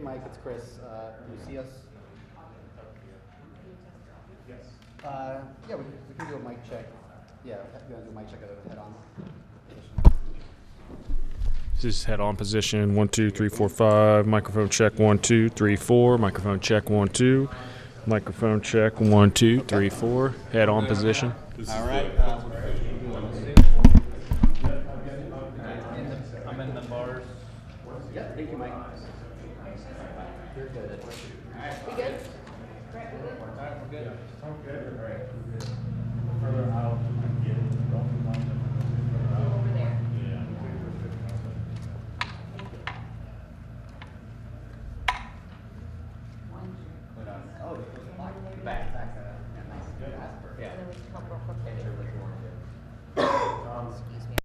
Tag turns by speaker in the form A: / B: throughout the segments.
A: Mike, it's Chris. Do you see us?
B: Yes.
A: Yeah, we can do a mic check. Yeah, you want to do a mic check out of head on position?
C: This is head on position 1 2 3 4 5. Microphone check 1 2 3 4. Microphone check 1 2. Microphone check 1 2 3 4. Head on position.
A: All right.
B: I'm in the bars.
A: Yeah, thank you, Mike. You're good.
D: We good?
B: Further out, get it.
D: Over there.
B: Yeah.
A: Oh, back. Yeah, nice. Yeah.
D: And then we can help real quick. Excuse me.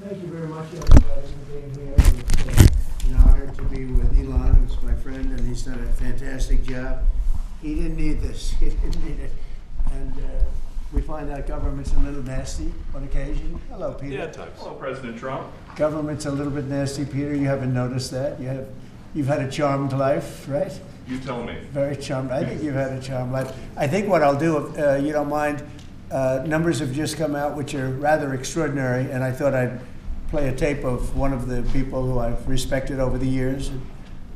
E: Thank you very much, everybody, for being here. It's an honor to be with Elon, who's my friend, and he's done a fantastic job. He didn't need this. He didn't need it. And we find out government's a little nasty on occasion. Hello, Peter.
F: Yeah, at times. Hello, President Trump.
E: Government's a little bit nasty, Peter. You haven't noticed that. You've had a charmed life, right?
F: You tell me.
E: Very charmed. I think you've had a charmed life. I think what I'll do, if you don't mind, numbers have just come out which are rather extraordinary, and I thought I'd play a tape of one of the people who I've respected over the years,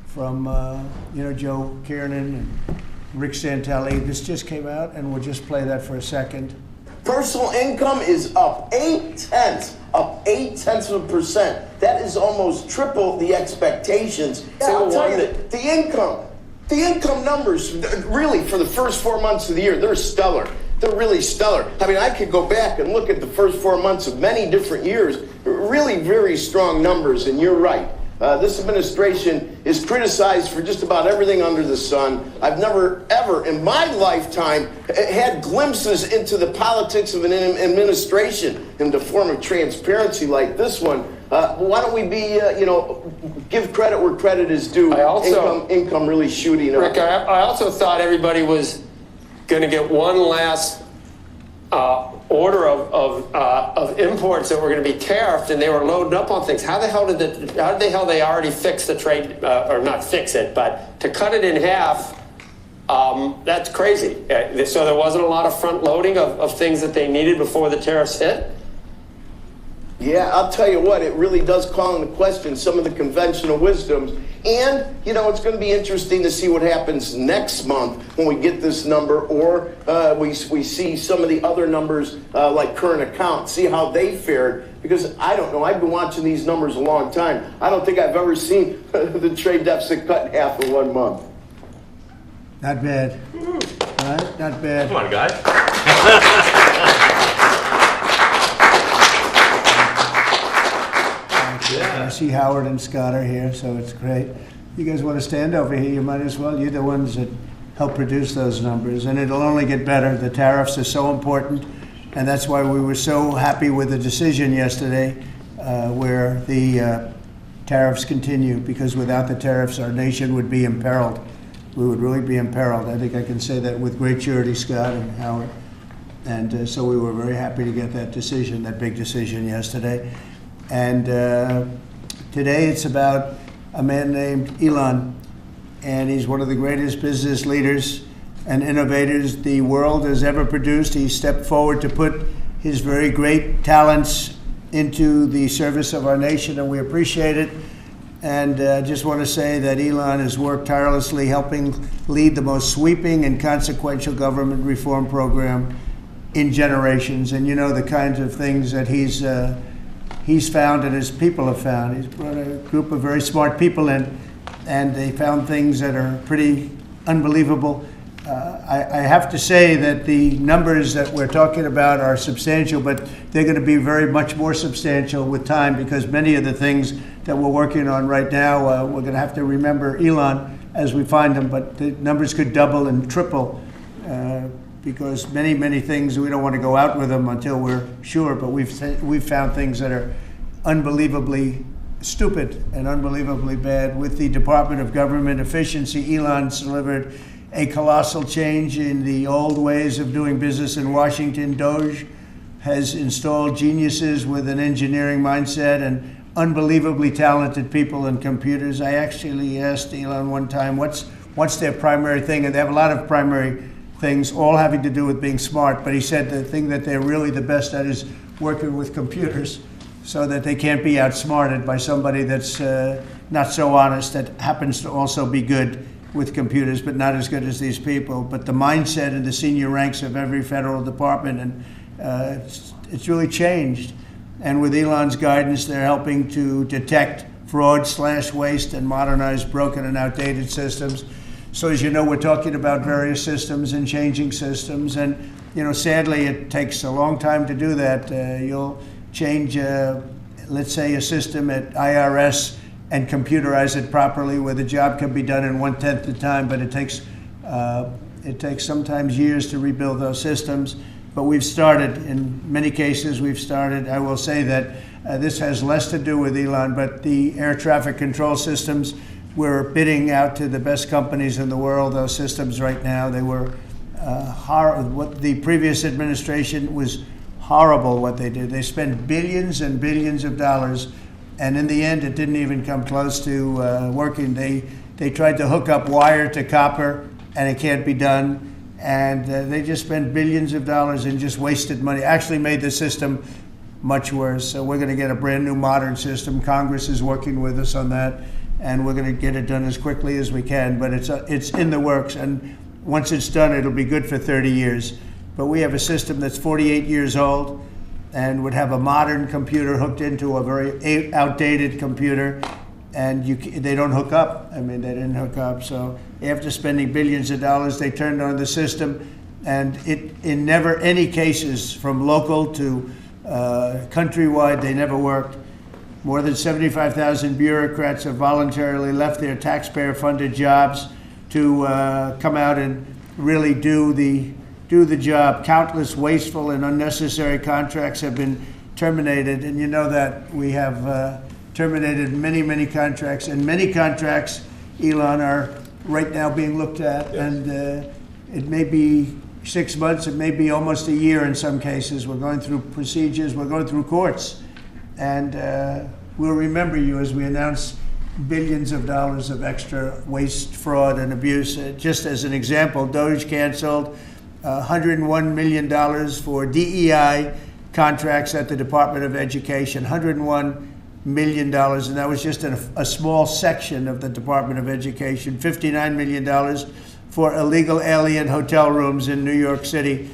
E: from Joe Kiernan and Rick Santelli. This just came out, and we'll just play that for a second.
G: Personal income is up 0.8%. That is almost triple the expectations. I'll tell you that the income numbers, really, for the first 4 months of the year, they're stellar. They're really stellar. I mean, I could go back and look at the first 4 months of many different years. Really very strong numbers, and you're right. This administration is criticized for just about everything under the sun. I've never, ever in my lifetime had glimpses into the politics of an administration in the form of transparency like this one. Why don't we be, give credit where credit is due. Income really shooting up.
H: Rick, I also thought everybody was going to get one last order of imports that were going to be tariffed, and they were loading up on things. How the hell they already fix the trade, or not fix it, but to cut it in half? That's crazy. So there wasn't a lot of front loading of things that they needed before the tariffs hit.
G: Yeah, I'll tell you what, it really does call into question some of the conventional wisdoms. And, it's going to be interesting to see what happens next month when we get this number, or we see some of the other numbers like current account, see how they fared. Because I don't know, I've been watching these numbers a long time. I don't think I've ever seen the trade deficit cut in half in 1 month.
E: Not bad. Right? Not bad.
F: Come on, guys.
E: I see Howard and Scott are here, so it's great. You guys want to stand over here? You might as well. You're the ones that help produce those numbers, and it'll only get better. The tariffs are so important, and that's why we were so happy with the decision yesterday where the tariffs continue, because without the tariffs, our nation would be imperiled. We would really be imperiled. I think I can say that with great surety, Scott and Howard. And so we were very happy to get that decision, that big decision yesterday. And today it's about a man named Elon, and he's one of the greatest business leaders and innovators the world has ever produced. He stepped forward to put his very great talents into the service of our nation, and we appreciate it. And I just want to say that Elon has worked tirelessly helping lead the most sweeping and consequential government reform program in generations. And the kinds of things that he's found and his people have found. He's brought a group of very smart people in, and they found things that are pretty unbelievable. I have to say that the numbers that we're talking about are substantial, but they're going to be very much more substantial with time, because many of the things that we're working on right now, we're going to have to remember Elon as we find them, but the numbers could double and triple. Because many things, we don't want to go out with them until we're sure, but we've found things that are unbelievably stupid and unbelievably bad. With the Department of Government Efficiency, Elon's delivered a colossal change in the old ways of doing business in Washington. Doge has installed geniuses with an engineering mindset and unbelievably talented people and computers. I actually asked Elon one time, what's their primary thing? And they have a lot of primary things, all having to do with being smart, but he said the thing that they're really the best at is working with computers, so that they can't be outsmarted by somebody that's not so honest, that happens to also be good with computers, but not as good as these people. But the mindset in the senior ranks of every federal department, and it's really changed. And with Elon's guidance, they're helping to detect fraud/waste and modernize broken and outdated systems. So as you know, we're talking about various systems and changing systems, and sadly, it takes a long time to do that. You'll change, let's say, a system at IRS and computerize it properly, where the job can be done in 1/10 the time, but it takes sometimes years to rebuild those systems. but we've started. In many cases, we've started. I will say that this has less to do with Elon, but the air traffic control systems, we're bidding out to the best companies in the world, those systems right now. They were what the previous administration was horrible what they did. They spent billions and billions of dollars, and in the end, it didn't even come close to working. They tried to hook up wire to copper, and it can't be done. And they just spent billions of dollars and just wasted money. Actually made the system much worse. So we're going to get a brand new modern system. Congress is working with us on that, and we're going to get it done as quickly as we can. But it's in the works, and once it's done, it'll be good for 30 years. But we have a system that's 48 years old and would have a modern computer hooked into a very outdated computer, and they don't hook up. I mean, they didn't hook up. So after spending billions of dollars, they turned on the system, and in never any cases, from local to countrywide, they never worked. More than 75,000 bureaucrats have voluntarily left their taxpayer-funded jobs to come out and really do the job. Countless wasteful and unnecessary contracts have been terminated, and you know that we have terminated many, many contracts, and many contracts, Elon, are right now being looked at, and it may be 6 months, it may be almost a year in some cases. We're going through procedures, we're going through courts, and we'll remember you as we announce billions of dollars of extra waste, fraud, and abuse. Just as an example, Doge canceled $101 million for DEI contracts at the Department of Education, $101 million, and that was just a small section of the Department of Education. $59 million for illegal alien hotel rooms in New York City,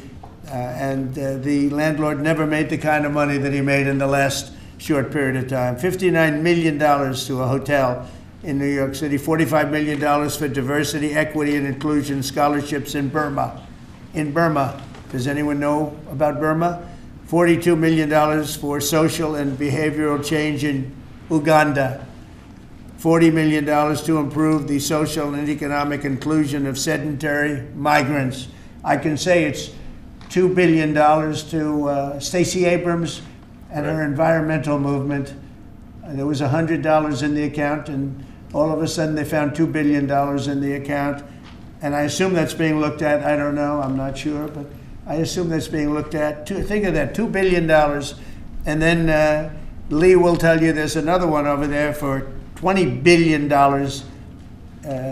E: and the landlord never made the kind of money that he made in the last short period of time. $59 million to a hotel in New York City, $45 million for diversity, equity, and inclusion scholarships in Burma. In Burma, does anyone know about Burma? $42 million for social and behavioral change in Uganda. $40 million to improve the social and economic inclusion of sedentary migrants. I can say it's $2 billion to Stacey Abrams and her environmental movement. There was $100 in the account, and all of a sudden they found $2 billion in the account. And I assume that's being looked at. I don't know, I'm not sure, but I assume that's being looked at. Think of that, $2 billion. And then Lee will tell you there's another one over there for $20 billion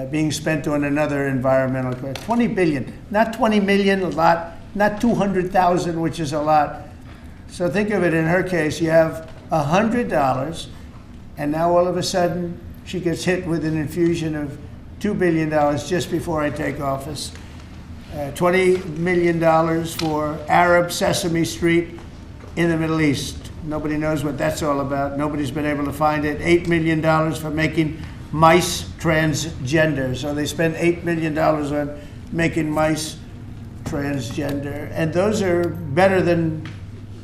E: being spent on another environmental question. $20 billion, not 20 million, a lot, not 200,000, which is a lot. So think of it, in her case, you have $100, and now all of a sudden she gets hit with an infusion of $2 billion just before I take office. $20 million for Arab Sesame Street in the Middle East. Nobody knows what that's all about. Nobody's been able to find it. $8 million for making mice transgender. So they spend $8 million on making mice transgender. And those are better than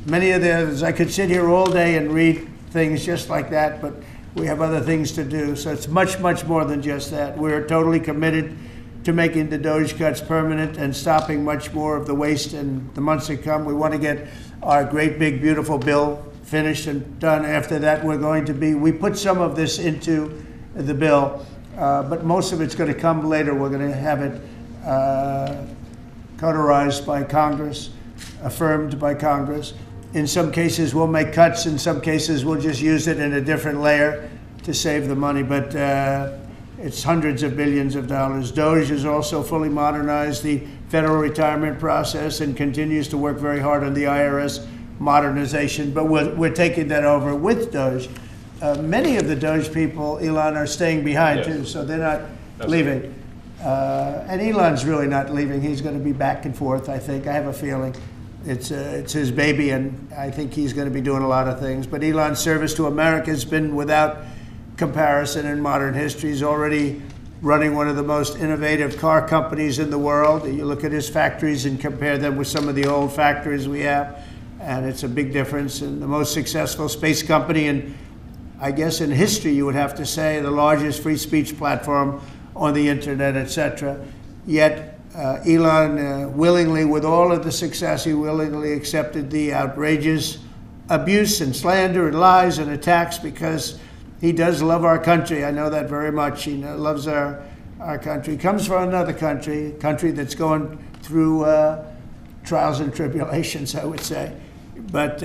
E: many of the others. I could sit here all day and read things just like that, but we have other things to do. So it's much, much more than just that. We're totally committed to making the Doge cuts permanent and stopping much more of the waste in the months to come. We want to get our great, big, beautiful bill finished and done. After that, we put some of this into the bill, but most of it's going to come later. We're going to have it cauterized by Congress, affirmed by Congress. In some cases, we'll make cuts. In some cases, we'll just use it in a different layer to save the money, but it's hundreds of billions of dollars. Doge has also fully modernized the federal retirement process and continues to work very hard on the IRS modernization, but we're taking that over with Doge. Many of the Doge people, Elon, are staying behind too, so they're not leaving. And Elon's really not leaving. He's going to be back and forth, I think. I have a feeling. It's his baby, and I think he's going to be doing a lot of things. But Elon's service to America has been without comparison in modern history. He's already running one of the most innovative car companies in the world. You look at his factories and compare them with some of the old factories we have, and it's a big difference. And the most successful space company, and I guess in history you would have to say the largest free speech platform on the internet, etc. Yet Elon willingly, with all of the success, he willingly accepted the outrageous abuse and slander and lies and attacks because he does love our country. I know that very much. He loves our country. He comes from another country that's going through trials and tribulations, I would say. But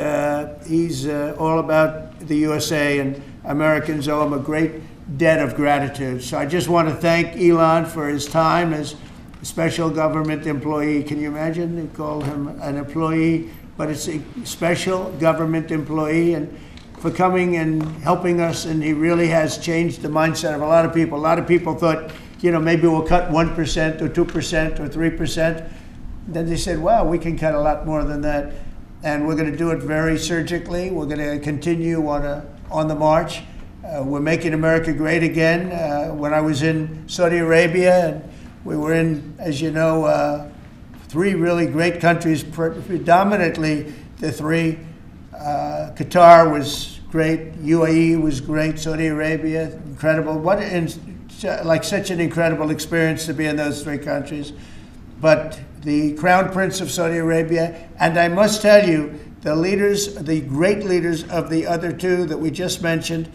E: he's all about the USA, and Americans owe him a great debt of gratitude. So I just want to thank Elon for his time as a special government employee. Can you imagine? They call him an employee, but it's a special government employee, and for coming and helping us. And he really has changed the mindset of a lot of people. A lot of people thought, maybe we'll cut 1% or 2% or 3%. Then they said, wow, we can cut a lot more than that. And we're going to do it very surgically. We're going to continue on the march. We're making America great again. When I was in Saudi Arabia, and we were in, as you know, 3 really great countries, predominantly the 3. Qatar was great, UAE was great, Saudi Arabia, incredible. Such an incredible experience to be in those 3 countries. But the Crown Prince of Saudi Arabia, and I must tell you, the great leaders of the other 2 that we just mentioned,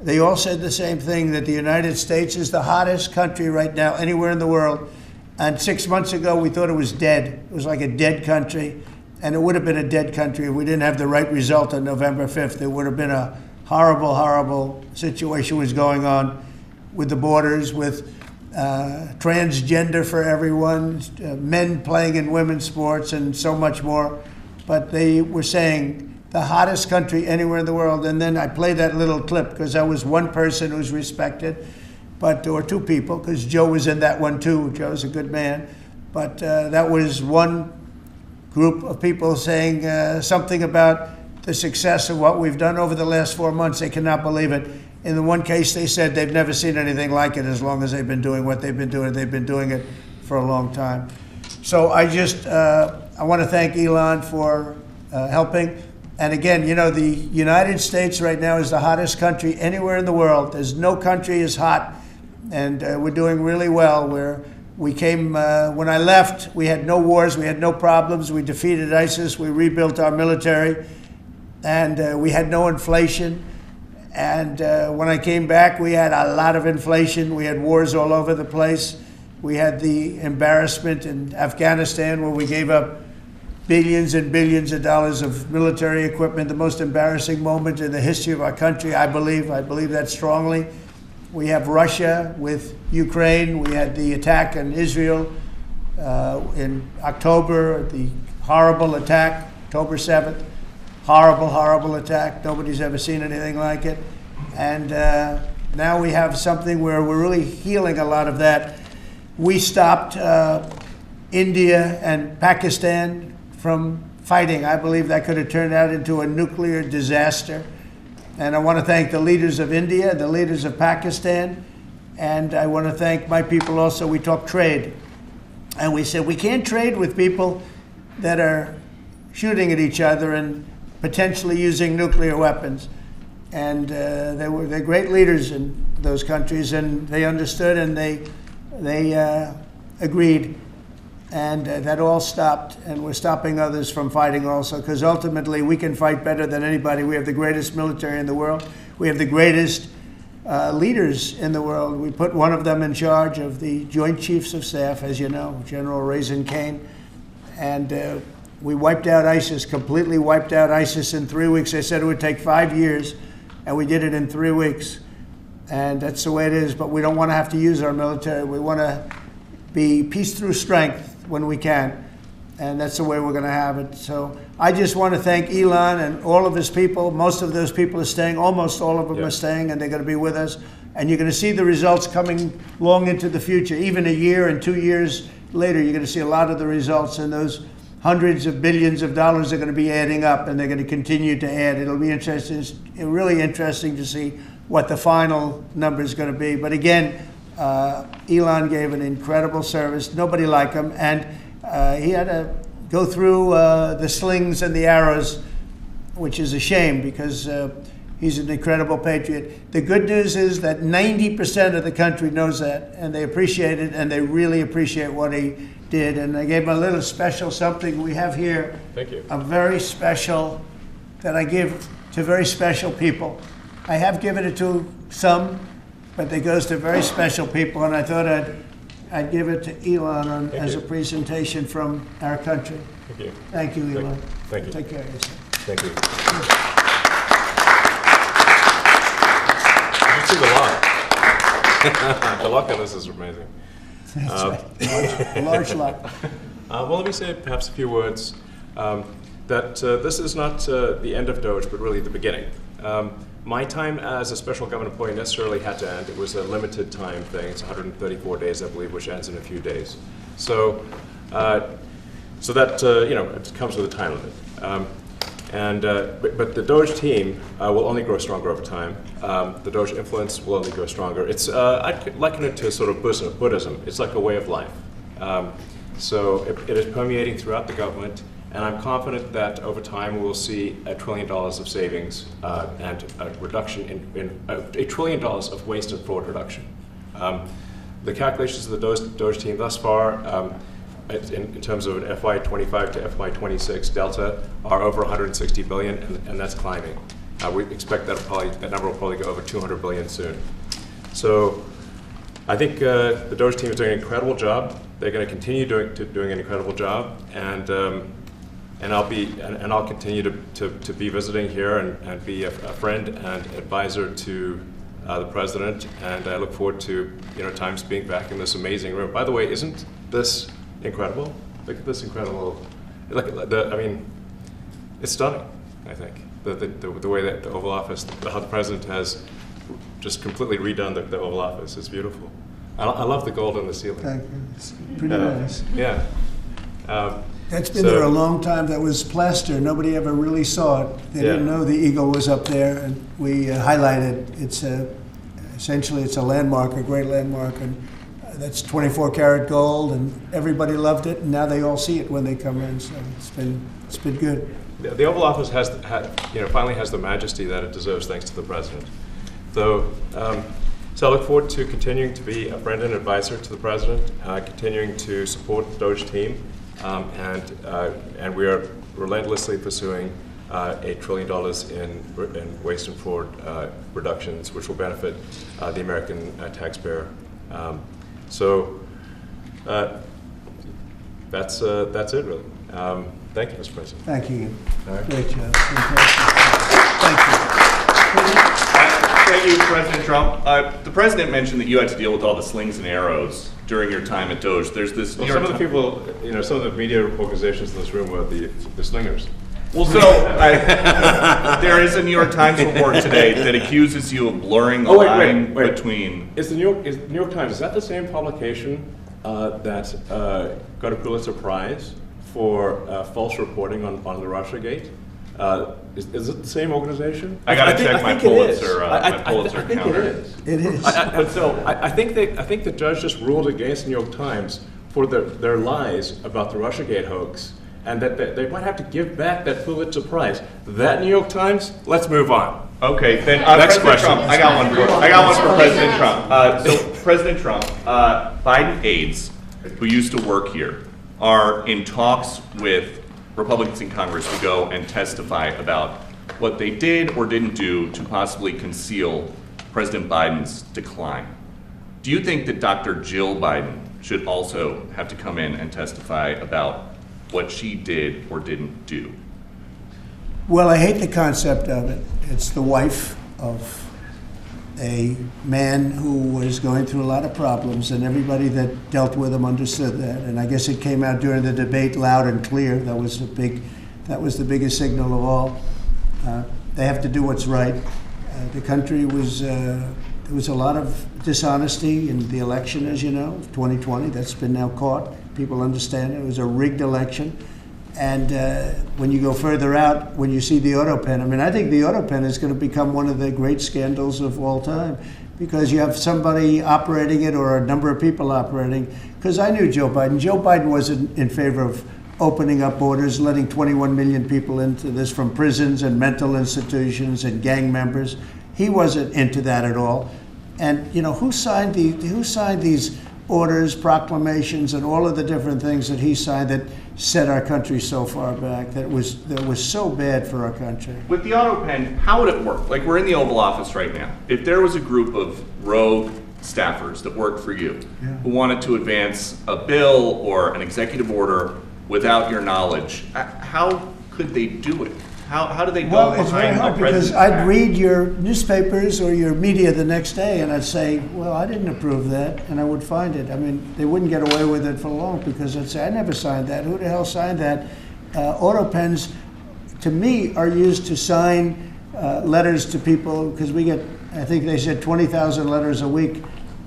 E: they all said the same thing, that the United States is the hottest country right now anywhere in the world. And 6 months ago, we thought it was dead. It was like a dead country. And it would have been a dead country if we didn't have the right result on November 5th. It would have been a horrible, horrible situation was going on with the borders, with transgender for everyone, men playing in women's sports, and so much more. But they were saying the hottest country anywhere in the world. And then I played that little clip because I was one person who's respected, or 2 people, because Joe was in that one too. Joe's a good man. But that was one group of people saying something about the success of what we've done over the last 4 months. They cannot believe it. In the one case, they said they've never seen anything like it as long as they've been doing what they've been doing. They've been doing it for a long time. So I want to thank Elon for helping. And again, the United States right now is the hottest country anywhere in the world. There's no country as hot, and we're doing really well. We came, when I left, we had no wars, we had no problems. We defeated ISIS, we rebuilt our military, and we had no inflation. And when I came back, we had a lot of inflation. We had wars all over the place. We had the embarrassment in Afghanistan where we gave up billions and billions of dollars of military equipment, the most embarrassing moment in the history of our country, I believe. I believe that strongly. We have Russia with Ukraine. We had the attack on Israel in October, the horrible attack, October 7th. Horrible, horrible attack. Nobody's ever seen anything like it. And now we have something where we're really healing a lot of that. We stopped India and Pakistan from fighting. I believe that could have turned out into a nuclear disaster. And I want to thank the leaders of India, the leaders of Pakistan, and I want to thank my people also. We talked trade, and we said we can't trade with people that are shooting at each other and potentially using nuclear weapons. And they're great leaders in those countries, and they understood, and they agreed. And that all stopped, and we're stopping others from fighting also, because ultimately we can fight better than anybody. We have the greatest military in the world. We have the greatest leaders in the world. We put one of them in charge of the Joint Chiefs of Staff, as you know, General Raisin Kane. And we wiped out ISIS, completely wiped out ISIS in 3 weeks. They said it would take 5 years, and we did it in 3 weeks. And that's the way it is, but we don't want to have to use our military. We want to be peace through strength when we can, and that's the way we're going to have it. So I just want to thank Elon and all of his people. Most of those people are staying, almost all of them are staying, and they're going to be with us. And you're going to see the results coming long into the future. Even a year and 2 years later, you're going to see a lot of the results, and those hundreds of billions of dollars are going to be adding up, and they're going to continue to add. It'll be interesting, really interesting to see what the final number is going to be. But again, Elon gave an incredible service. Nobody like him, and he had to go through the slings and the arrows, which is a shame because He's an incredible patriot. The good news is that 90% of the country knows that, and they appreciate it, and they really appreciate what he did. And I gave him a little special something we have here.
C: Thank you.
E: A very special, that I give to very special people. I have given it to some, but it goes to very special people, and I thought I'd give it to Elon as a presentation from our country.
C: Thank you.
E: Thank you, Elon.
C: Thank you.
E: Take care of yourself.
C: Thank you. You see the lock. The lock on this is amazing.
E: That's right. Large lot.
C: Well, let me say perhaps a few words. That this is not the end of Doge, but really the beginning. My time as a special government employee necessarily had to end. It was a limited time thing. It's 134 days, I believe, which ends in a few days. So, so that it comes with a time limit. But the Doge team will only grow stronger over time. The Doge influence will only grow stronger. It's I'd liken it to sort of Buddhism. It's like a way of life. So it is permeating throughout the government. And I'm confident that over time we will see $1 trillion of savings and a reduction in $1 trillion of waste and fraud reduction. The calculations of the Doge team thus far, in terms of an FY25 to FY26 delta, are over 160 billion, and that's climbing. We expect that number will probably go over 200 billion soon. So I think the Doge team is doing an incredible job. They're going to continue doing an incredible job, and I'll continue to be visiting here and be a friend and advisor to the president, and I look forward to times being back in this amazing room. By the way, isn't this incredible? Look at this incredible. It's stunning. I think the way that the Oval Office, how the president has just completely redone the Oval Office is beautiful. I love the gold on the ceiling.
E: Thank you. It's pretty nice.
C: Yeah.
E: That's been there a long time. That was plaster. Nobody ever really saw it. They didn't know the eagle was up there, and we highlighted. It's essentially it's a landmark, a great landmark, and that's 24 karat gold, and everybody loved it. And now they all see it when they come in. So it's been good.
C: The Oval Office finally has the majesty that it deserves, thanks to the president. So I look forward to continuing to be a friend and advisor to the president, continuing to support the Doge team. And we are relentlessly pursuing $8 trillion in waste and fraud reductions, which will benefit the American taxpayer. So that's it, really. Thank you, Mr. President.
E: Thank you.
C: All right.
E: Great job. Thank you.
F: Thank you, President Trump. The president mentioned that you had to deal with all the slings and arrows during your time at Doge. There's this.
C: Well, some of the people, some of the media organizations in this room were the slingers.
F: Well, so there is a New York Times report today that accuses you of blurring the line between.
C: Is the New York Times, is that the same publication that got a Pulitzer Prize for false reporting on the Russiagate? Is it the same organization?
F: I got to check my Pulitzer. My Pulitzer
C: I think
F: counter.
E: It is.
C: I think the judge just ruled against the New York Times for their lies about the Russiagate hoax, and that they might have to give back that Pulitzer Prize. That New York Times. Let's move on.
F: Okay, then
C: Next
F: President
C: question.
F: Trump. I got one for President Trump. So President Trump, Biden aides who used to work here are in talks with Republicans in Congress to go and testify about what they did or didn't do to possibly conceal President Biden's decline. Do you think that Dr. Jill Biden should also have to come in and testify about what she did or didn't do?
E: Well, I hate the concept of it. It's the wife of a man who was going through a lot of problems, and everybody that dealt with him understood that. And I guess it came out during the debate loud and clear. That was the biggest signal of all. They have to do what's right. The country was there was a lot of dishonesty in the election, as you know, 2020. That's been now caught. People understand it. It was a rigged election. And when you go further out, when you see the auto pen, I think the auto pen is going to become one of the great scandals of all time, because you have somebody operating it or a number of people operating. Because I knew Joe Biden. Joe Biden wasn't in favor of opening up borders, letting 21 million people into this from prisons and mental institutions and gang members. He wasn't into that at all. And you know, who signed these orders, proclamations, and all of the different things that he signed that set our country so far back, that was so bad for our country?
F: With the auto pen, how would it work? Like, we're in the Oval Office right now. If there was a group of rogue staffers that worked for you who wanted to advance a bill or an executive order without your knowledge, how could they do it? How do they go
E: Well, it's very
F: behind
E: hard
F: the
E: because
F: president's
E: I'd
F: back?
E: read your newspapers or your media the next day and I'd say, well, I didn't approve that, and I would find it. I mean, they wouldn't get away with it for long because I'd say, I never signed that. Who the hell signed that? Auto pens, to me, are used to sign letters to people because we get, I think they said 20,000 letters a week,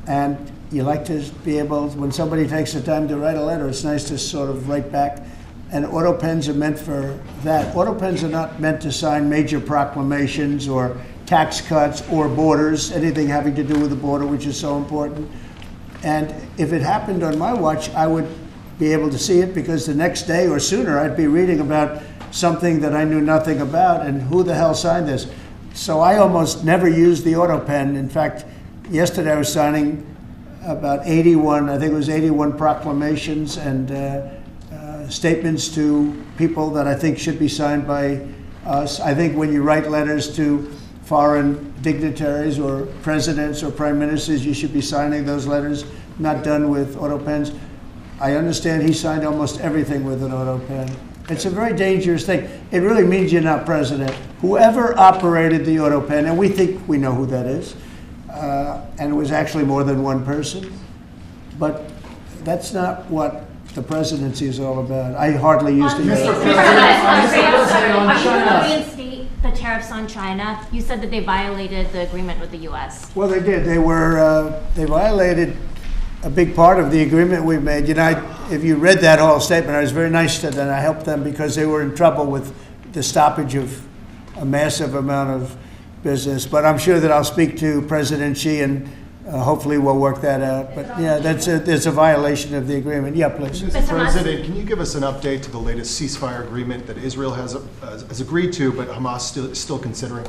E: and you like to be able, when somebody takes the time to write a letter, it's nice to sort of write back. And auto pens are meant for that. Auto pens are not meant to sign major proclamations or tax cuts or borders, anything having to do with the border, which is so important. And if it happened on my watch, I would be able to see it because the next day or sooner I'd be reading about something that I knew nothing about and who the hell signed this. So I almost never used the auto pen. In fact, yesterday I was signing about 81, I think it was 81 proclamations and statements to people that I think should be signed by us. I think when you write letters to foreign dignitaries or presidents or prime ministers, you should be signing those letters, not done with auto pens. I understand he signed almost everything with an auto pen. It's a very dangerous thing. It really means you're not president. Whoever operated the auto pen, and we think we know who that is, and it was actually more than one person, but that's not what the presidency is all about. I hardly used to use it.
I: Are you reinstate the tariffs on China? You said that they violated the agreement with the U.S.
E: Well, they did. They violated a big part of the agreement we made. You know, if you read that whole statement, I was very nice to them. I helped them because they were in trouble with the stoppage of a massive amount of business. But I'm sure that I'll speak to President Xi and hopefully we'll work that out. But yeah, there's a violation of the agreement. Yeah, please.
I: Mr.
J: President, can you give us an update to the latest ceasefire agreement that Israel has agreed to, but Hamas still considering?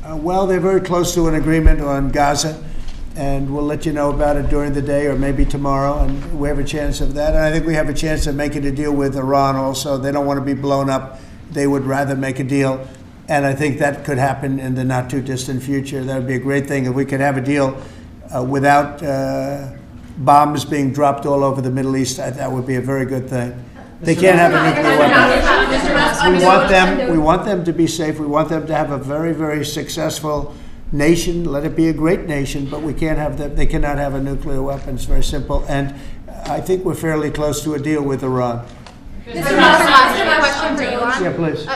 E: Well, they're very close to an agreement on Gaza, and we'll let you know about it during the day or maybe tomorrow, and we have a chance of that. And I think we have a chance of making a deal with Iran also. They don't want to be blown up. They would rather make a deal, and I think that could happen in the not too distant future. That would be a great thing if we could have a deal without bombs being dropped all over the Middle East. That would be a very good thing. They can't have a nuclear weapon. We want them to be safe. We want them to have a very, very successful nation. Let it be a great nation, but we can't have them. They cannot have a nuclear weapon. It's very simple. And I think we're fairly close to a deal with Iran.
K: Mr. Musk, question for Elon.
E: Yeah, please.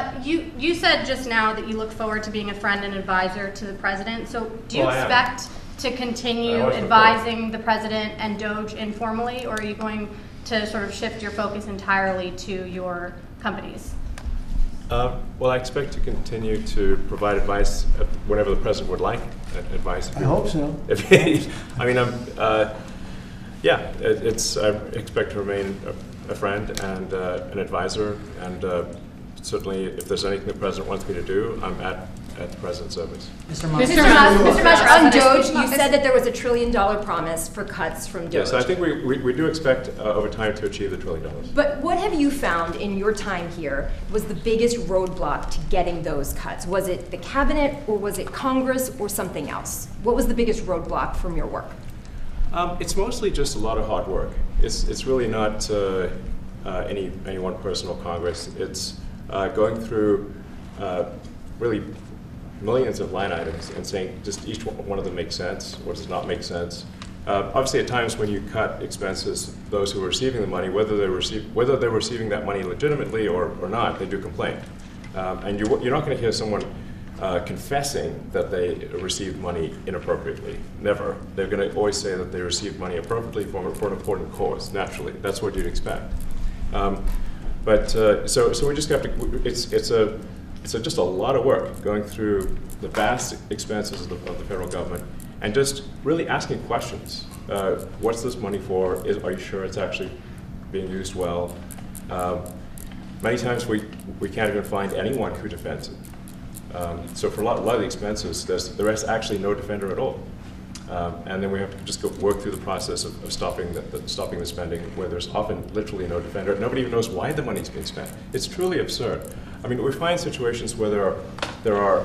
K: You said just now that you look forward to being a friend and advisor to the president. So do you
B: Well, I am.
K: expect to continue
B: I always look
K: advising the president and Doge informally, or are you going to sort of shift your focus entirely to your companies?
L: Well, I expect to continue to provide advice whenever the president would like advice.
E: I hope so.
L: I mean, yeah, I expect to remain a friend and an advisor, and certainly if there's anything the president wants me to do, I'm at the president's service.
D: Mr. Musk, on Doge, you said that there was $1 trillion promise for cuts from Doge.
L: Yes, I think we do expect over time to achieve the $1 trillion.
D: But what have you found in your time here was the biggest roadblock to getting those cuts? Was it the cabinet, or was it Congress, or something else? What was the biggest roadblock from your work?
L: It's mostly just a lot of hard work. It's really not any one person or Congress. It's going through really millions of line items and saying just each one of them makes sense, or does not make sense. Obviously, at times when you cut expenses, those who are receiving the money, whether they're receiving that money legitimately or not, they do complain. And you're not going to hear someone confessing that they received money inappropriately. Never. They're going to always say that they received money appropriately for an important cause. Naturally, that's what you'd expect. So we just have to. It's just a lot of work going through the vast expenses of the federal government and just really asking questions. What's this money for? Are you sure it's actually being used well? Many times we can't even find anyone who defends it. So for a lot of the expenses, there is actually no defender at all. And then we have to just work through the process of stopping the spending, where there's often literally no defender. Nobody even knows why the money's being spent. It's truly absurd. I mean, we find situations where there are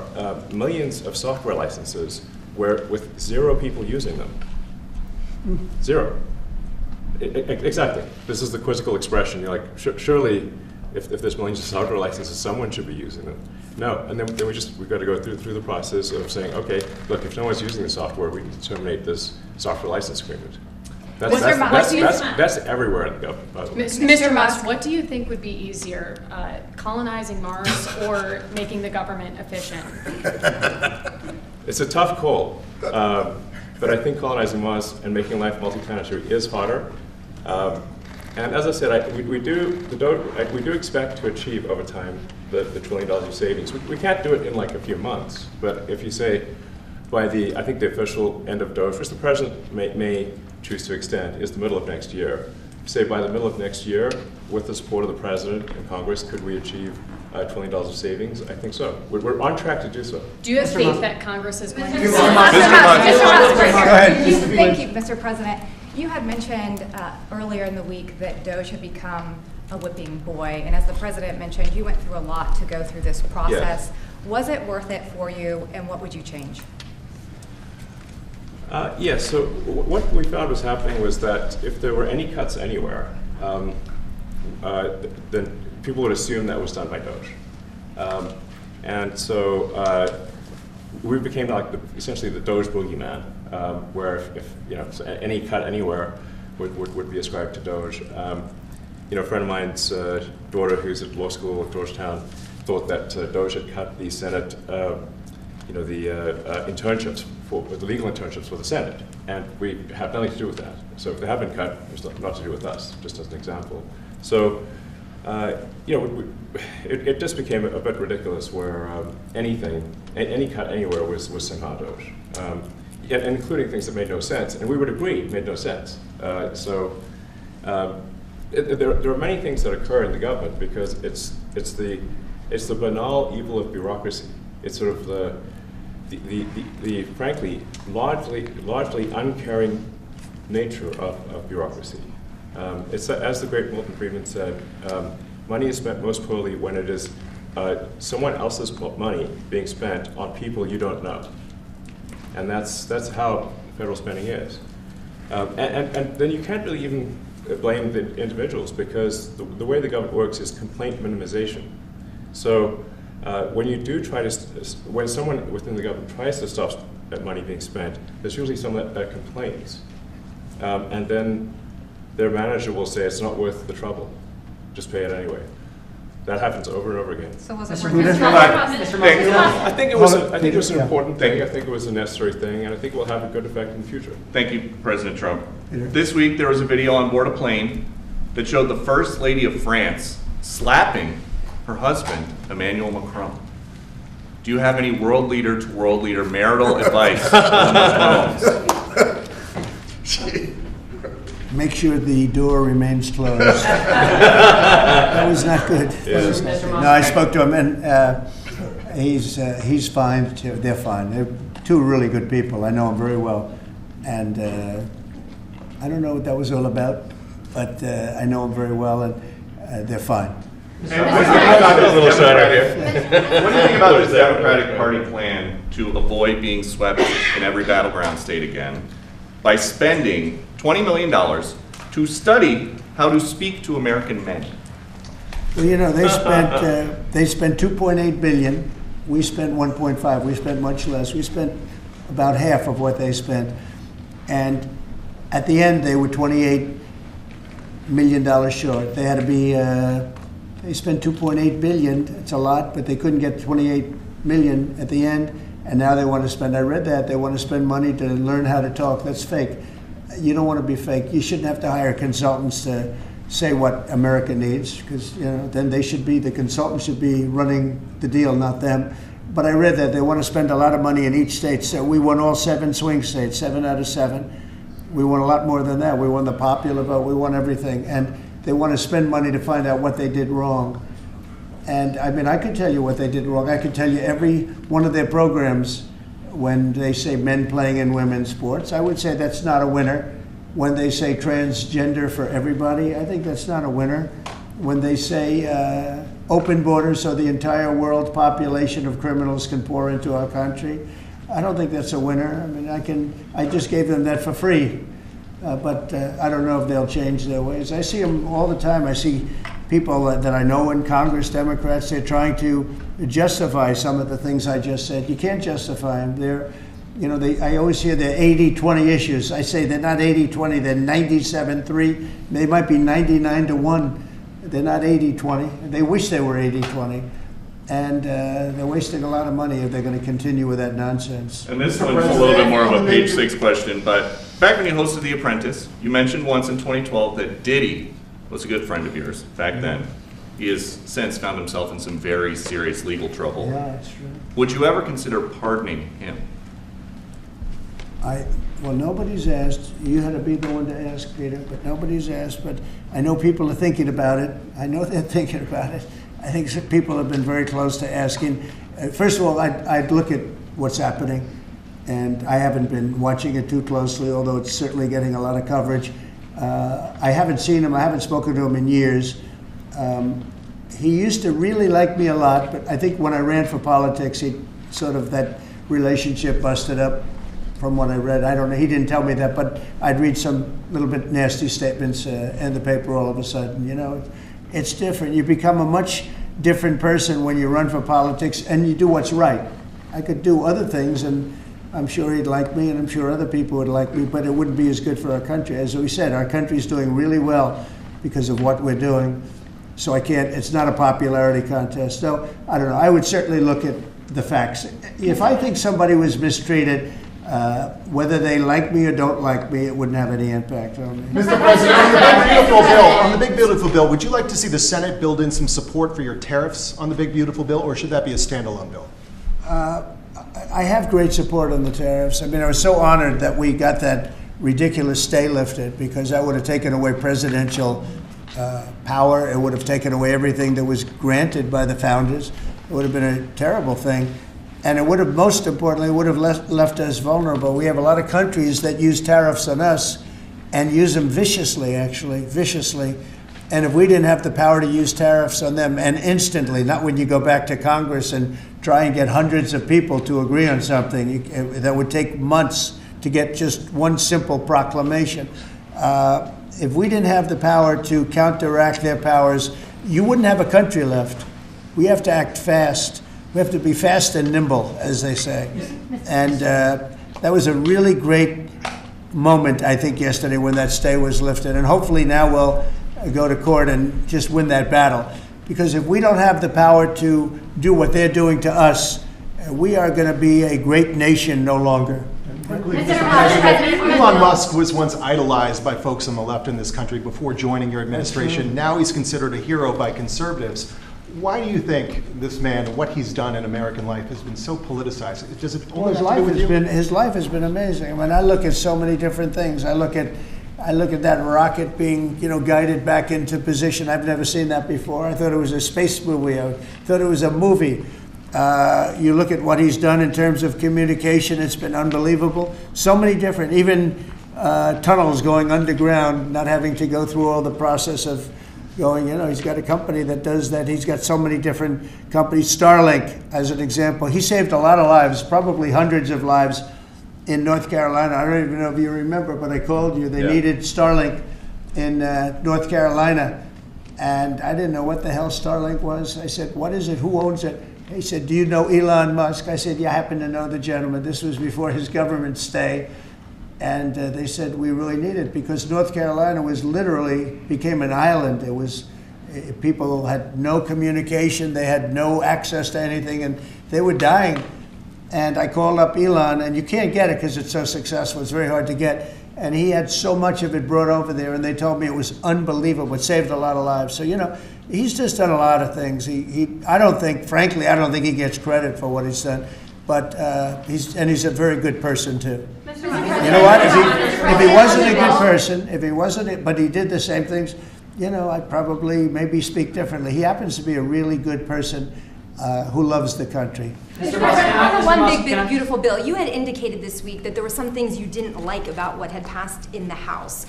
L: millions of software licenses with 0 people using them. 0. Exactly. This is the quizzical expression. You're like, surely, if there's millions of software licenses, someone should be using them. No, and then we've got to go through the process of saying, okay, look, if no one's using the software, we need to terminate this software license agreement. That's everywhere in the government, by the way.
M: Mr. Musk, what do you think would be easier, colonizing Mars or making the government efficient?
L: It's a tough call, but I think colonizing Mars and making life multi-planetary is harder. And as I said, we do expect to achieve over time the $1 trillion of savings. We can't do it in like a few months, but if you say by I think the official end of Doge, which the president may choose to extend, is the middle of next year. Say by the middle of next year, with the support of the president and Congress, could we achieve $1 trillion of savings? I think so. We're on track to do so.
M: Do you have faith that Congress is going to?
N: Mr. Musk, thank you, Mr. President. You had mentioned earlier in the week that Doge had become a whipping boy, and as the president mentioned, you went through a lot to go through this process.
L: Yes.
N: Was it worth it for you, and what would you change?
L: Yes, so what we found was happening was that if there were any cuts anywhere, then people would assume that was done by Doge. And so we became like essentially the Doge boogeyman, where if so any cut anywhere would be ascribed to Doge. A friend of mine's daughter, who's at law school at Georgetown, thought that Doge had cut the Senate, internships the legal internships for the Senate, and we have nothing to do with that. So if they have been cut, it's not to do with us, just as an example. So, it just became a bit ridiculous where any cut anywhere was somehow Doge, including things that made no sense, and we would agree made no sense. There are many things that occur in the government because it's the banal evil of bureaucracy. It's sort of the frankly largely uncaring nature of bureaucracy. It's as the great Milton Friedman said, money is spent most poorly when it is someone else's money being spent on people you don't know, and that's how federal spending is. And then you can't really even blame the individuals because the way the government works is complaint minimization. So when you do when someone within the government tries to stop money being spent, there's usually someone that complains. And then their manager will say it's not worth the trouble, just pay it anyway. That happens over and over again.
N: So was it
L: I think it was an important thing. I think it was a necessary thing, and I think it will have a good effect in the future.
F: Thank you, President Trump. This week there was a video on board a plane that showed the First Lady of France slapping her husband, Emmanuel Macron. Do you have any world leader to world leader marital advice on those phones?
E: Make sure the door remains closed. That was not good. No, I spoke to him, and he's fine too. They're fine. They're two really good people. I know them very well, and I don't know what that was all about, but I know them very well, and they're fine.
F: What do you think about this Democratic Party plan to avoid being swept in every battleground state again by spending $20 million to study how to speak to American men?
E: Well, they spent 2.8 billion. We spent 1.5. We spent much less. We spent about half of what they spent, and at the end they were $28 million short. They had to be. They spent 2.8 billion. It's a lot, but they couldn't get 28 million at the end, and now they want to spend. I read that they want to spend money to learn how to talk. That's fake. You don't want to be fake. You shouldn't have to hire consultants to say what America needs, because then the consultants should be running the deal, not them. But I read that they want to spend a lot of money in each state. So we won all 7 swing states, 7 out of 7. We won a lot more than that. We won the popular vote. We won everything, and they want to spend money to find out what they did wrong. And I mean, I could tell you what they did wrong. I could tell you every one of their programs when they say men playing in women's sports. I would say that's not a winner. When they say transgender for everybody, I think that's not a winner. When they say open borders so the entire world population of criminals can pour into our country, I don't think that's a winner. I mean, I just gave them that for free. But I don't know if they'll change their ways. I see them all the time. I see people that I know in Congress, Democrats, they're trying to justify some of the things I just said. You can't justify them. They're, you know, I always hear they're 80-20 issues. I say they're not 80-20, they're 97-3. They might be 99-1. They're not 80-20. They wish they were 80-20. And they're wasting a lot of money if they're going to continue with that nonsense.
F: And this one's a little bit more of a page 6 question, but back when you hosted The Apprentice, you mentioned once in 2012 that Diddy was a good friend of yours back then. He has since found himself in some very serious legal trouble.
E: Yeah, that's true.
F: Would you ever consider pardoning him?
E: Well, nobody's asked. You had to be the one to ask, Peter, but nobody's asked. But I know people are thinking about it. I know they're thinking about it. I think some people have been very close to asking. First of all, I'd look at what's happening, and I haven't been watching it too closely, although it's certainly getting a lot of coverage. I haven't seen him. I haven't spoken to him in years. He used to really like me a lot, but I think when I ran for politics, that relationship busted up. From what I read, I don't know. He didn't tell me that, but I'd read some little bit nasty statements in the paper all of a sudden. You know, it's different. You become a much different person when you run for politics and you do what's right. I could do other things, and I'm sure he'd like me, and I'm sure other people would like me, but it wouldn't be as good for our country. As we said, our country's doing really well because of what we're doing. So it's not a popularity contest. So I don't know. I would certainly look at the facts. If I think somebody was mistreated, whether they like me or don't like me, it wouldn't have any impact on me.
J: Mr. President, on the big beautiful bill, would you like to see the Senate build in some support for your tariffs on the big beautiful bill, or should that be a standalone bill?
E: I have great support on the tariffs. I mean, I was so honored that we got that ridiculous stay lifted, because that would have taken away presidential power. It would have taken away everything that was granted by the founders. It would have been a terrible thing. And it would have, most importantly, would have left us vulnerable. We have a lot of countries that use tariffs on us and use them viciously, actually, viciously. And if we didn't have the power to use tariffs on them, and instantly, not when you go back to Congress and try and get hundreds of people to agree on something, that would take months to get just one simple proclamation. If we didn't have the power to counteract their powers, you wouldn't have a country left. We have to act fast. We have to be fast and nimble, as they say. And that was a really great moment, I think, yesterday when that stay was lifted. And hopefully now we'll go to court and just win that battle. Because if we don't have the power to do what they're doing to us, we are going to be a great nation no longer.
J: Elon Musk was once idolized by folks on the left in this country before joining your administration. Now he's considered a hero by conservatives. Why do you think this man, what he's done in American life, has been so politicized? Does it only have to do with you?
E: His life has been amazing. I mean, I look at so many different things. I look at that rocket being, guided back into position. I've never seen that before. I thought it was a space movie. I thought it was a movie. You look at what he's done in terms of communication. It's been unbelievable. So many different, even tunnels going underground, not having to go through all the process of going, he's got a company that does that. He's got so many different companies. Starlink, as an example. He saved a lot of lives, probably hundreds of lives in North Carolina. I don't even know if you remember, but I called you. They needed Starlink in North Carolina. And I didn't know what the hell Starlink was. I said, what is it? Who owns it? He said, do you know Elon Musk? I said, yeah, I happen to know the gentleman. This was before his government stay. And they said, we really need it, because North Carolina became an island. It was, people had no communication. They had no access to anything, and they were dying. And I called up Elon, and you can't get it because it's so successful. It's very hard to get. And he had so much of it brought over there, and they told me it was unbelievable. It saved a lot of lives. So, he's just done a lot of things. I don't think he gets credit for what he's done. But he's a very good person too. You know what? If he wasn't a good person, but he did the same things, I'd probably maybe speak differently. He happens to be a really good person who loves the country.
D: Mr. President, on the one big, beautiful bill, you had indicated this week that there were some things you didn't like about what had passed in the House.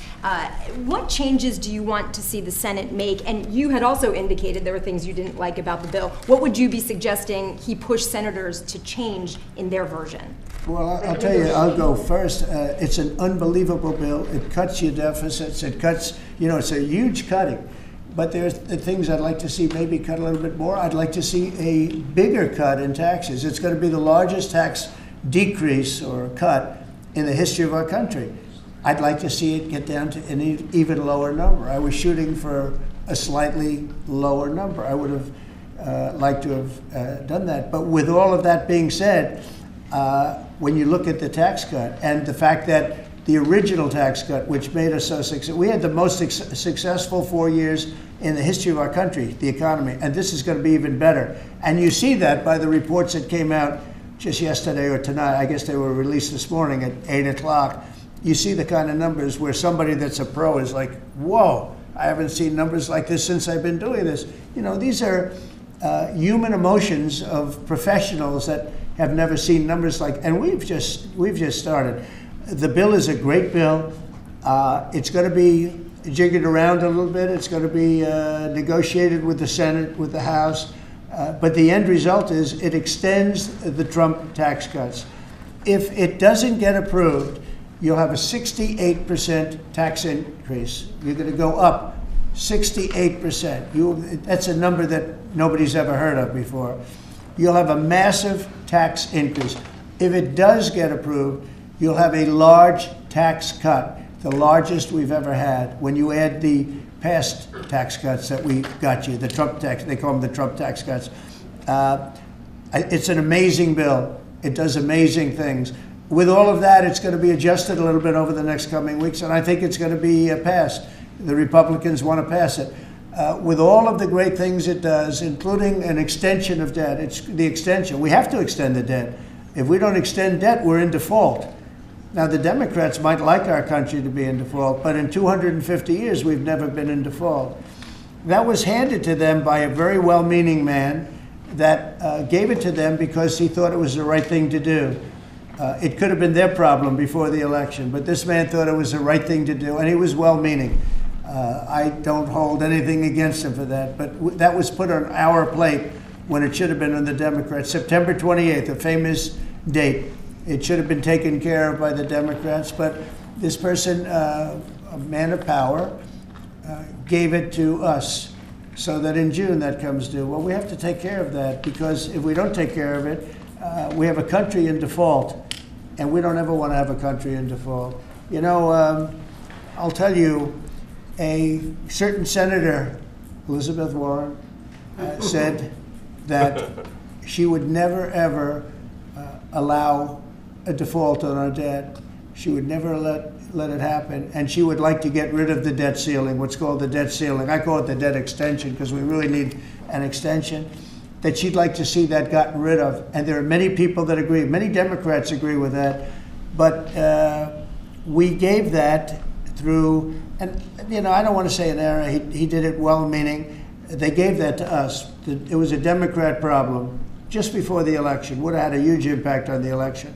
D: What changes do you want to see the Senate make? And you had also indicated there were things you didn't like about the bill. What would you be suggesting he push senators to change in their version?
E: Well, I'll tell you, I'll go first. It's an unbelievable bill. It cuts your deficits. It cuts, it's a huge cutting. But there's the things I'd like to see maybe cut a little bit more. I'd like to see a bigger cut in taxes. It's going to be the largest tax decrease or cut in the history of our country. I'd like to see it get down to an even lower number. I was shooting for a slightly lower number. I would have liked to have done that. But with all of that being said, when you look at the tax cut and the fact that the original tax cut, which made us so successful, we had the most successful 4 years in the history of our country, the economy, and this is going to be even better. And you see that by the reports that came out just yesterday or tonight. I guess they were released this morning at 8 o'clock. You see the kind of numbers where somebody that's a pro is like, whoa, I haven't seen numbers like this since I've been doing this. These are human emotions of professionals that have never seen numbers like, and we've just started. The bill is a great bill. It's going to be jiggered around a little bit. It's going to be negotiated with the Senate, with the House. But the end result is it extends the Trump tax cuts. If it doesn't get approved, you'll have a 68% tax increase. You're going to go up 68%. That's a number that nobody's ever heard of before. You'll have a massive tax increase. If it does get approved, you'll have a large tax cut, the largest we've ever had. When you add the past tax cuts that we got you, the Trump tax, they call them the Trump tax cuts. It's an amazing bill. It does amazing things. With all of that, it's going to be adjusted a little bit over the next coming weeks, and I think it's going to be passed. The Republicans want to pass it. With all of the great things it does, including an extension of debt, it's the extension. We have to extend the debt. If we don't extend debt, we're in default. Now, the Democrats might like our country to be in default, but in 250 years, we've never been in default. That was handed to them by a very well-meaning man that gave it to them because he thought it was the right thing to do. It could have been their problem before the election, but this man thought it was the right thing to do, and he was well-meaning. I don't hold anything against him for that, but that was put on our plate when it should have been on the Democrats. September 28th, a famous date. It should have been taken care of by the Democrats, but this person, a man of power, gave it to us so that in June that comes due. Well, we have to take care of that because if we don't take care of it, we have a country in default, and we don't ever want to have a country in default. I'll tell you, a certain senator, Elizabeth Warren, said that she would never, ever allow a default on our debt. She would never let it happen, and she would like to get rid of the debt ceiling, what's called the debt ceiling. I call it the debt extension because we really need an extension, that she'd like to see that gotten rid of. And there are many people that agree. Many Democrats agree with that. But we gave that through, and I don't want to say an error. He did it well-meaning. They gave that to us. It was a Democrat problem just before the election. Would have had a huge impact on the election.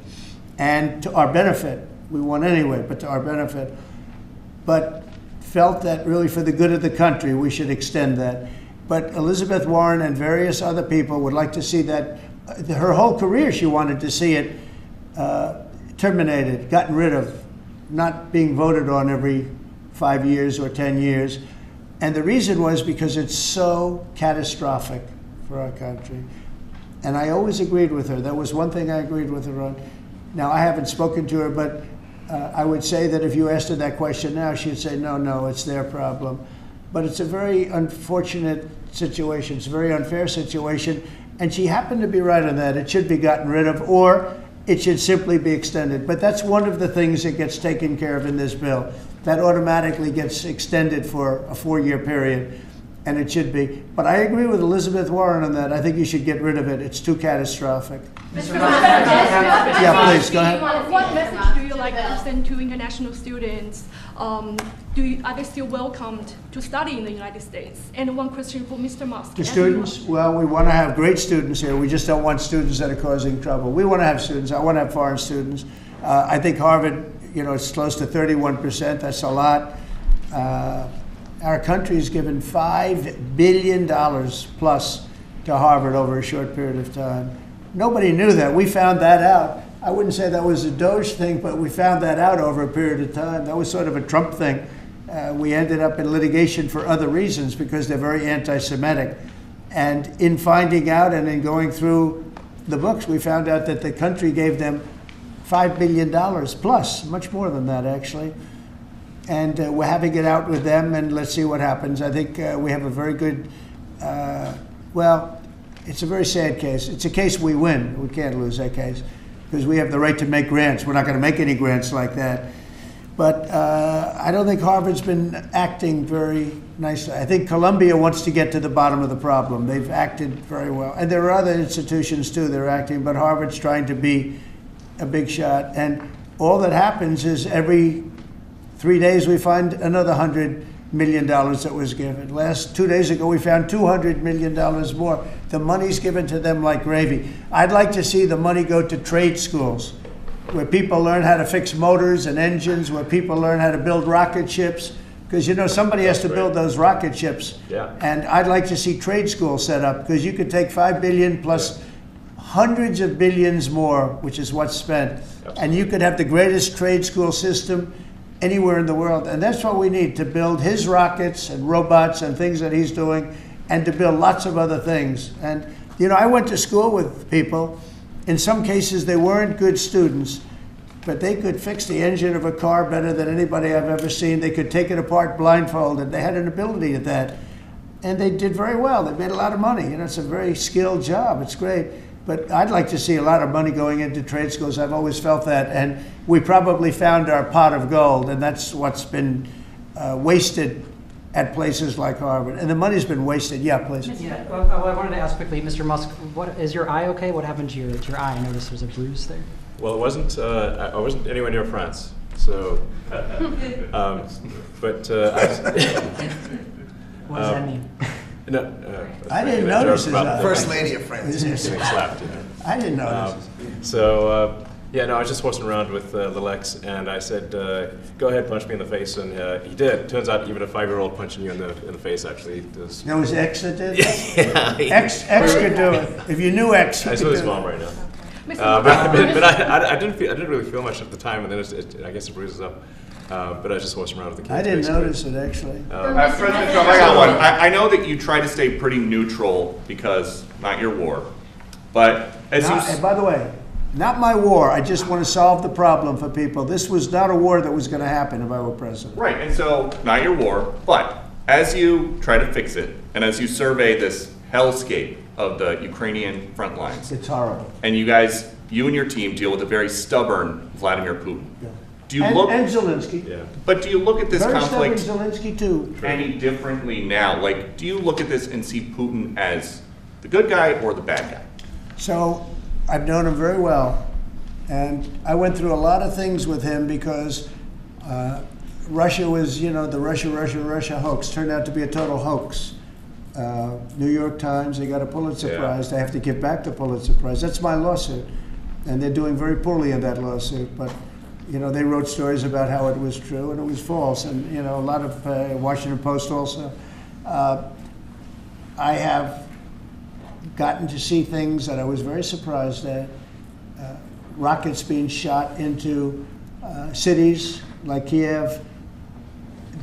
E: And to our benefit, we won anyway, but to our benefit. But felt that really for the good of the country, we should extend that. But Elizabeth Warren and various other people would like to see that. Her whole career, she wanted to see it terminated, gotten rid of, not being voted on every 5 years or 10 years. And the reason was because it's so catastrophic for our country. And I always agreed with her. That was one thing I agreed with her on. Now, I haven't spoken to her, but I would say that if you asked her that question now, she'd say, no, it's their problem. But it's a very unfortunate situation. It's a very unfair situation. And she happened to be right on that. It should be gotten rid of, or it should simply be extended. But that's one of the things that gets taken care of in this bill. That automatically gets extended for a 4-year period, and it should be. But I agree with Elizabeth Warren on that. I think you should get rid of it. It's too catastrophic.
O: Mr.
E: Yeah, please, go ahead.
O: What message do you like to send to international students are they still welcomed to study in the United States? And one question for Mr. Musk.
E: The students, well, we want to have great students here. We just don't want students that are causing trouble. We want to have students. I want to have foreign students. I think Harvard, it's close to 31%. That's a lot. Our country's given $5 billion plus to Harvard over a short period of time. Nobody knew that. We found that out. I wouldn't say that was a Doge thing, but we found that out over a period of time. That was sort of a Trump thing. We ended up in litigation for other reasons because they're very anti-Semitic. And in finding out and in going through the books, we found out that the country gave them $5 billion plus, much more than that actually. And we're having it out with them, and let's see what happens. I think we have a very good, well, it's a very sad case. It's a case we win. We can't lose that case because we have the right to make grants. We're not going to make any grants like that. But I don't think Harvard's been acting very nicely. I think Columbia wants to get to the bottom of the problem. They've acted very well. And there are other institutions, too, that are acting, but Harvard's trying to be a big shot. And all that happens is every 3 days we find another $100 million that was given. 2 days ago, we found $200 million more. The money's given to them like gravy. I'd like to see the money go to trade schools, where people learn how to fix motors and engines, where people learn how to build rocket ships, because somebody has to build those rocket ships.
L: Yeah.
E: And I'd like to see trade schools set up, because you could take $5 billion plus hundreds of billions more, which is what's spent, and you could have the greatest trade school system anywhere in the world. And that's what we need to build his rockets and robots and things that he's doing, and to build lots of other things. And I went to school with people. In some cases, they weren't good students, but they could fix the engine of a car better than anybody I've ever seen. They could take it apart blindfolded. They had an ability at that. And they did very well. They made a lot of money. It's a very skilled job. It's great. But I'd like to see a lot of money going into trade schools. I've always felt that. And we probably found our pot of gold, and that's what's been wasted at places like Harvard. And the money's been wasted. Yeah, please.
P: Yeah, well, I wanted to ask quickly, Mr. Musk, is your eye okay? What happened to your eye? I noticed there was a bruise there.
L: Well, it wasn't. I wasn't anywhere near France, so. What does
P: that mean?
L: No,
E: I didn't notice his eye.
Q: First Lady of France.
L: Getting slapped.
E: I didn't notice.
L: Yeah, no, I was just horsing around with Lil X, and I said, "Go ahead, punch me in the face," and he did. Turns out, even a 5-year-old punching you in the face actually does.
E: That was X that did?
L: Yeah.
E: X could do it. If you knew X,
L: I saw his mom right now. But I didn't really feel much at the time, and then I guess it bruises up. But I was just horsing around with the kids.
E: I didn't notice it actually.
F: President Trump, I got one. I know that you try to stay pretty neutral because not your war, but
E: and by the way, not my war. I just want to solve the problem for people. This was not a war that was going to happen if I were president.
F: Right, and so not your war, but as you try to fix it, and as you survey this hellscape of the Ukrainian front lines,
E: it's horrible.
F: And you and your team deal with a very stubborn Vladimir Putin.
E: Yeah.
F: Do you
E: and
F: Zelensky.
E: Yeah.
F: But do you look at this
E: very
F: conflict
E: Zelensky too.
F: any differently now? Like, do you look at this and see Putin as the good guy or the bad guy?
E: So I've known him very well, and I went through a lot of things with him because Russia was, the Russia hoax turned out to be a total hoax. New York Times, they got a Pulitzer Prize. They have to give back the Pulitzer Prize. That's my lawsuit, and they're doing very poorly in that lawsuit. But they wrote stories about how it was true and it was false, and a lot of Washington Post also. I have gotten to see things that I was very surprised at. Rockets being shot into cities like Kiev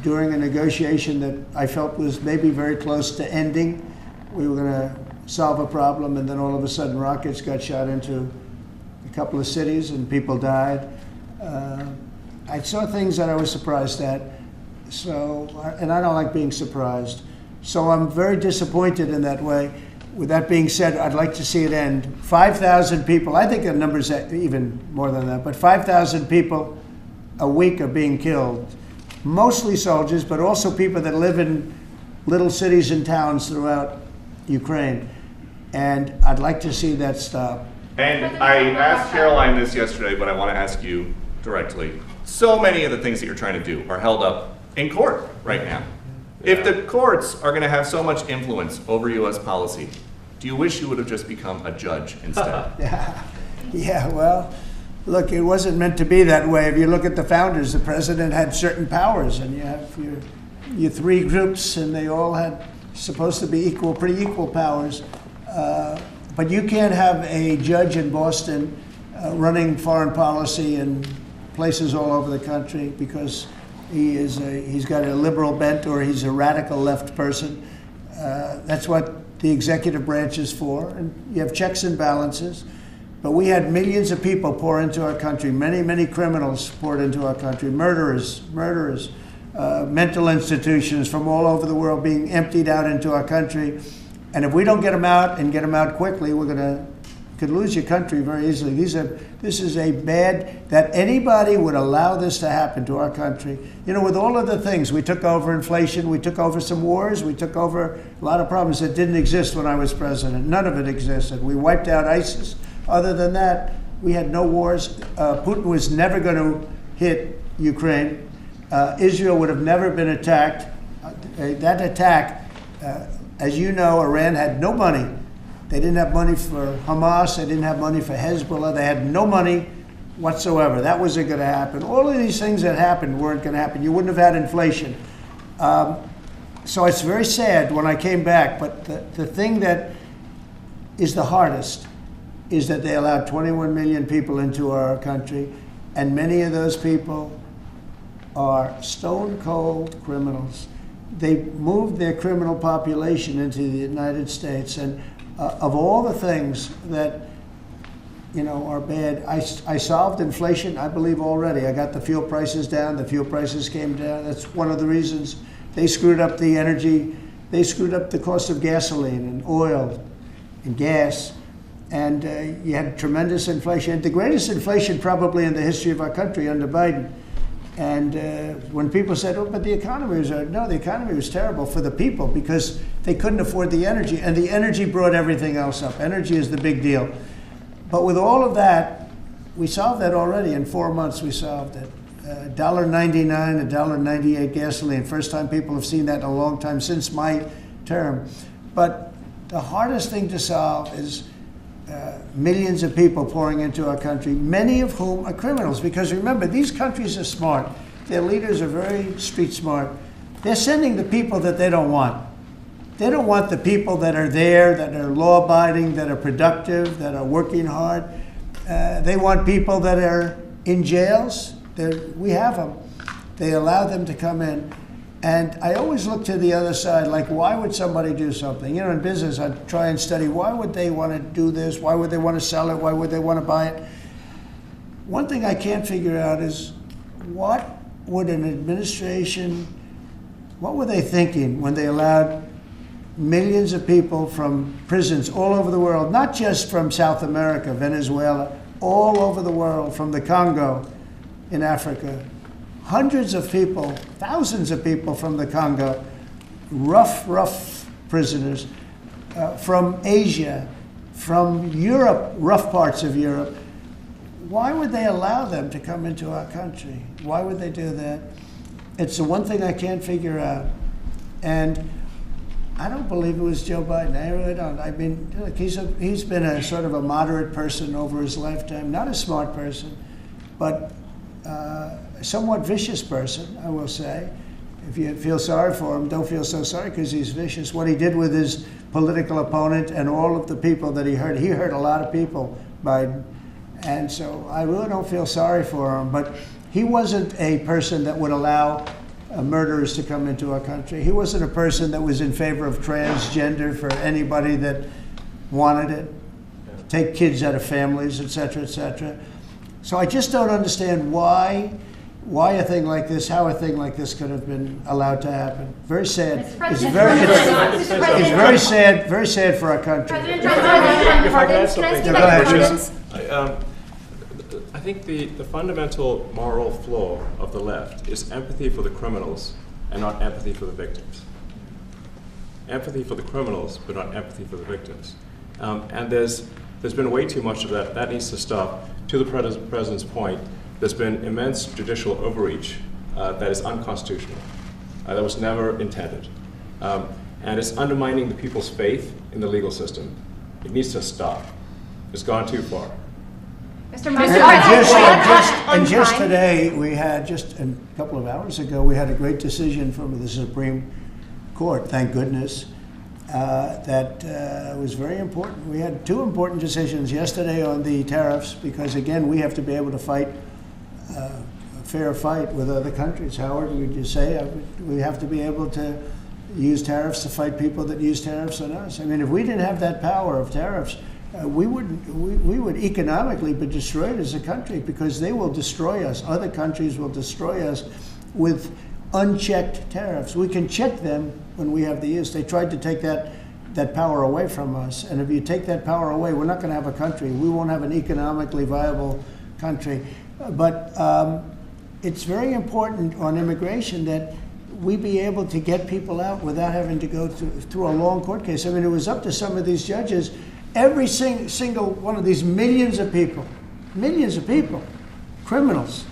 E: during a negotiation that I felt was maybe very close to ending. We were going to solve a problem, and then all of a sudden rockets got shot into a couple of cities and people died. I saw things that I was surprised at, and I don't like being surprised. So I'm very disappointed in that way. With that being said, I'd like to see it end. 5,000 people, I think the number's even more than that, but 5,000 people a week are being killed. Mostly soldiers, but also people that live in little cities and towns throughout Ukraine. And I'd like to see that stop.
F: And I asked Caroline this yesterday, but I want to ask you, directly, so many of the things that you're trying to do are held up in court right now. If the courts are going to have so much influence over U.S. policy, do you wish you would have just become a judge instead?
E: Yeah, well, look, it wasn't meant to be that way. If you look at the founders, the president had certain powers, and you have your three groups, and they all had supposed to be pretty equal powers. But you can't have a judge in Boston running foreign policy in places all over the country because he's got a liberal bent or he's a radical left person. That's what the executive branch is for, and you have checks and balances. But we had millions of people pour into our country, many criminals poured into our country, murderers, mental institutions from all over the world being emptied out into our country. And if we don't get them out and get them out quickly, could lose your country very easily. This is a bad, that anybody would allow this to happen to our country. You know, with all of the things, we took over inflation, we took over some wars, we took over a lot of problems that didn't exist when I was president. None of it existed. We wiped out ISIS. Other than that, we had no wars. Putin was never going to hit Ukraine. Israel would have never been attacked. That attack, as you know, Iran had no money. They didn't have money for Hamas. They didn't have money for Hezbollah. They had no money whatsoever. That wasn't going to happen. All of these things that happened weren't going to happen. You wouldn't have had inflation. So it's very sad when I came back. But the thing that is the hardest is that they allowed 21 million people into our country, and many of those people are stone cold criminals. They moved their criminal population into the United States, and of all the things that are bad, I solved inflation, I believe, already. I got the fuel prices down. The fuel prices came down. That's one of the reasons. They screwed up the energy. They screwed up the cost of gasoline and oil and gas. And you had tremendous inflation, the greatest inflation probably in the history of our country under Biden. And when people said, oh, but the economy was, no, the economy was terrible for the people because they couldn't afford the energy. And the energy brought everything else up. Energy is the big deal. But with all of that, we solved that already. In 4 months, we solved it. $1.99, $1.98 gasoline. First time people have seen that in a long time since my term. But the hardest thing to solve is millions of people pouring into our country, many of whom are criminals. Because remember, these countries are smart. Their leaders are very street smart. They're sending the people that they don't want. They don't want the people that are there, that are law-abiding, that are productive, that are working hard. They want people that are in jails. We have them. They allow them to come in. And I always look to the other side, like, why would somebody do something? You know, in business, I try and study, why would they want to do this? Why would they want to sell it? Why would they want to buy it? One thing I can't figure out is, what would an administration, what were they thinking when they allowed millions of people from prisons all over the world, not just from South America, Venezuela, all over the world, from the Congo in Africa, hundreds of people, thousands of people from the Congo, rough prisoners, from Asia, from Europe, rough parts of Europe. Why would they allow them to come into our country? Why would they do that? It's the one thing I can't figure out. And I don't believe it was Joe Biden. I really don't. I mean, look, he's been a sort of a moderate person over his lifetime, not a smart person, but a somewhat vicious person, I will say. If you feel sorry for him, don't feel so sorry because he's vicious. What he did with his political opponent and all of the people that he hurt a lot of people, Biden. And so I really don't feel sorry for him. But he wasn't a person that would allow murderers to come into our country. He wasn't a person that was in favor of transgender for anybody that wanted it, take kids out of families, et cetera, et cetera. So I just don't understand why a thing like this, how a thing like this could have been allowed to happen. Very sad. It's very sad for our country.
L: If I could add something, I think the fundamental moral flaw of the left is empathy for the criminals and not empathy for the victims. Empathy for the criminals, but not empathy for the victims. And there's been way too much of that. That needs to stop. To the president's point, there's been immense judicial overreach that is unconstitutional. That was never intended. And it's undermining the people's faith in the legal system. It needs to stop. It's gone too far.
N: Mr. Musk,
E: And just today, we had, just a couple of hours ago, we had a great decision from the Supreme Court, thank goodness, that was very important. We had two important decisions yesterday on the tariffs, because again, we have to be able to fight a fair fight with other countries. Howard, would you say? We have to be able to use tariffs to fight people that use tariffs on us. I mean, if we didn't have that power of tariffs, we would economically be destroyed as a country, because they will destroy us. Other countries will destroy us with unchecked tariffs. We can check them when we have the use. They tried to take that power away from us. And if you take that power away, we're not going to have a country. We won't have an economically viable country. But it's very important on immigration that we be able to get people out without having to go through a long court case. I mean, it was up to some of these judges. Every single one of these millions of people, criminals,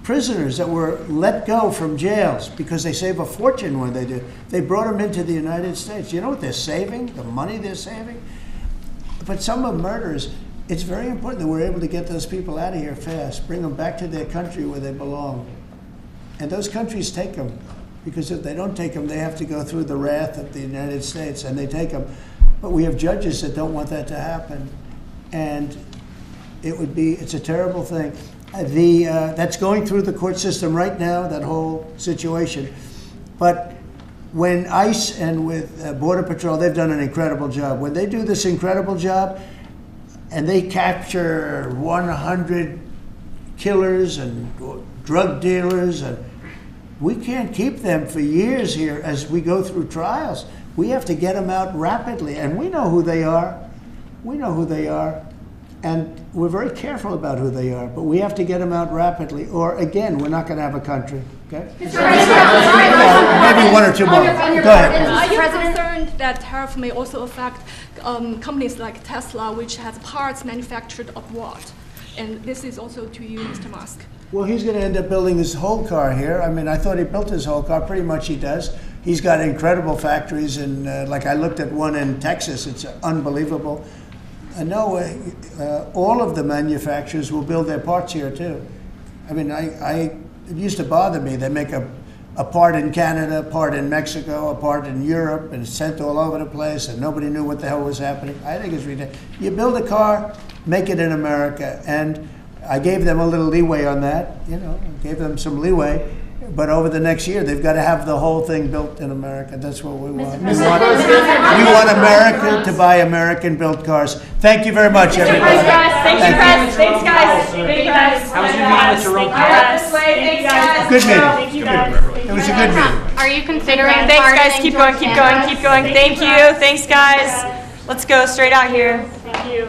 E: prisoners that were let go from jails because they save a fortune when they do. They brought them into the United States. You know what they're saving? The money they're saving? But some of murderers, it's very important that we're able to get those people out of here fast, bring them back to their country where they belong. And those countries take them, because if they don't take them, they have to go through the wrath of the United States, and they take them. But we have judges that don't want that to happen. And it's a terrible thing. That's going through the court system right now, that whole situation. But when ICE and with Border Patrol, they've done an incredible job. When they do this incredible job and they capture 100 killers and drug dealers, and we can't keep them for years here as we go through trials. We have to get them out rapidly, and we know who they are. We know who they are, and we're very careful about who they are, but we have to get them out rapidly, or again, we're not going to have a country, okay? Maybe one or two more. Go ahead.
O: Are you concerned that tariff may also affect companies like Tesla, which has parts manufactured abroad? And this is also to you, Mr. Musk.
E: Well, he's going to end up building his whole car here. I mean, I thought he built his whole car. Pretty much he does. He's got incredible factories, and like I looked at one in Texas. It's unbelievable. No, all of the manufacturers will build their parts here too. I mean, it used to bother me. They make a part in Canada, a part in Mexico, a part in Europe, and it's sent all over the place, and nobody knew what the hell was happening. I think it's ridiculous. You build a car, make it in America, and I gave them a little leeway on that, gave them some leeway. But over the next year, they've got to have the whole thing built in America. That's what we want. We want America to buy American-built cars. Thank you very much, everybody.
Q: Thank you, Press. Thanks, guys. Thank you, guys.
P: How was your meeting with Jerome Powell?
Q: Thanks, guys.
E: Good meeting. It was a good meeting.
Q: Are you considering? Thanks, guys. Keep going. Keep going. Keep going. Thank you. Thanks, guys. Let's go straight out here. Thank you.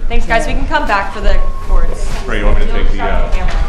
Q: Thanks, guys. We can come back for the chords.
F: Ray, you want me to take the